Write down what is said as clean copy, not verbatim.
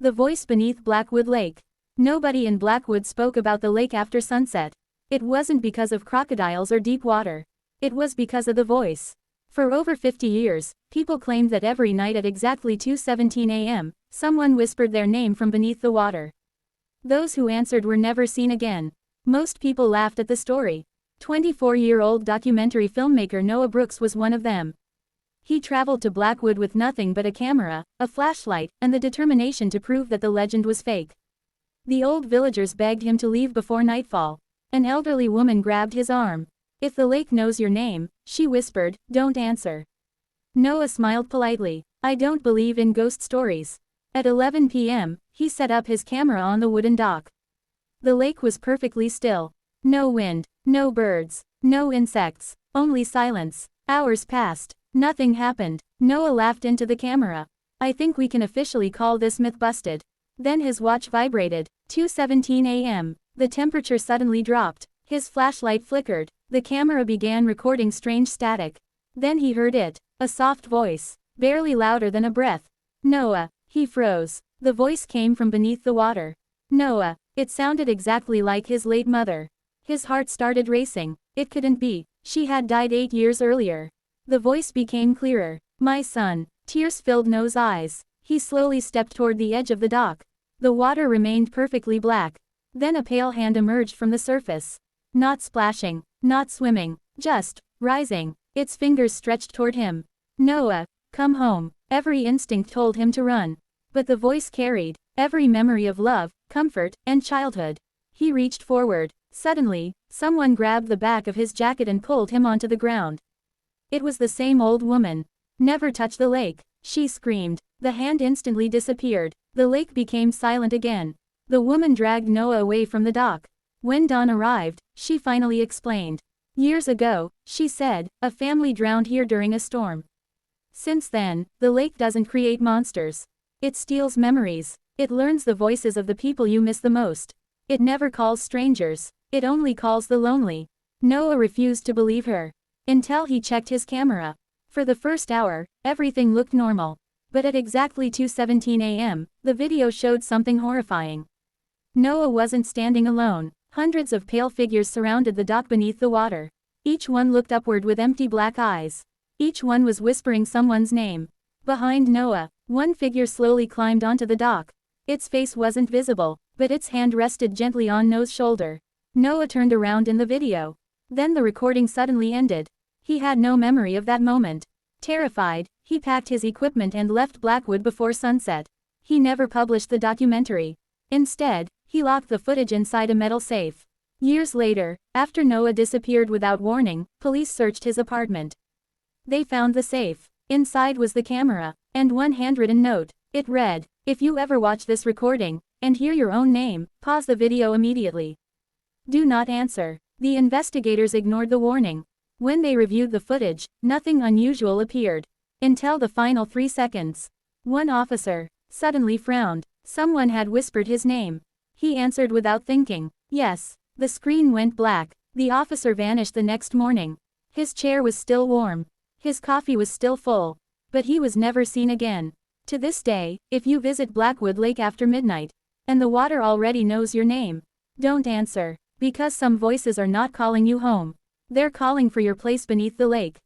The Voice Beneath Blackwood Lake. Nobody in Blackwood spoke about the lake after sunset. It wasn't because of crocodiles or deep water. It was because of the voice. For over 50 years, people claimed that every night at exactly 2:17 a.m., someone whispered their name from beneath the water. Those who answered were never seen again. Most people laughed at the story. 24-year-old documentary filmmaker Noah Brooks was one of them. He traveled to Blackwood with nothing but a camera, a flashlight, and the determination to prove that the legend was fake. The old villagers begged him to leave before nightfall. An elderly woman grabbed his arm. "If the lake knows your name," she whispered, "don't answer." Noah smiled politely. "I don't believe in ghost stories." At 11 p.m., he set up his camera on the wooden dock. The lake was perfectly still. No wind, no birds, no insects, only silence. Hours passed. Nothing happened. Noah laughed into the camera. "I think we can officially call this myth busted." Then his watch vibrated. 2:17 a.m. The temperature suddenly dropped. His flashlight flickered. The camera began recording strange static. Then he heard it. A soft voice. Barely louder than a breath. "Noah." He froze. The voice came from beneath the water. "Noah." It sounded exactly like his late mother. His heart started racing. It couldn't be. She had died 8 years earlier. The voice became clearer. "My son." Tears filled Noah's eyes. He slowly stepped toward the edge of the dock. The water remained perfectly black. Then a pale hand emerged from the surface. Not splashing, not swimming, just rising. Its fingers stretched toward him. "Noah, come home." Every instinct told him to run. But the voice carried every memory of love, comfort, and childhood. He reached forward. Suddenly, someone grabbed the back of his jacket and pulled him onto the ground. It was the same old woman. "Never touch the lake," she screamed. The hand instantly disappeared. The lake became silent again. The woman dragged Noah away from the dock. When dawn arrived, she finally explained. "Years ago," she said, "a family drowned here during a storm. Since then, the lake doesn't create monsters. It steals memories. It learns the voices of the people you miss the most. It never calls strangers. It only calls the lonely." Noah refused to believe her. Until he checked his camera. For the first hour, everything looked normal. But at exactly 2:17 a.m., the video showed something horrifying. Noah wasn't standing alone. Hundreds of pale figures surrounded the dock beneath the water. Each one looked upward with empty black eyes. Each one was whispering someone's name. Behind Noah, one figure slowly climbed onto the dock. Its face wasn't visible, but its hand rested gently on Noah's shoulder. Noah turned around in the video. Then the recording suddenly ended. He had no memory of that moment. Terrified, he packed his equipment and left Blackwood before sunset. He never published the documentary. Instead, he locked the footage inside a metal safe. Years later, after Noah disappeared without warning, police searched his apartment. They found the safe. Inside was the camera, and one handwritten note. It read, "If you ever watch this recording, and hear your own name, pause the video immediately. Do not answer." The investigators ignored the warning. When they reviewed the footage, nothing unusual appeared. Until the final 3 seconds. One officer suddenly frowned. Someone had whispered his name. He answered without thinking, "Yes." The screen went black. The officer vanished the next morning. His chair was still warm. His coffee was still full. But he was never seen again. To this day, if you visit Blackwood Lake after midnight, and the water already knows your name, don't answer. Because some voices are not calling you home. They're calling for your place beneath the lake.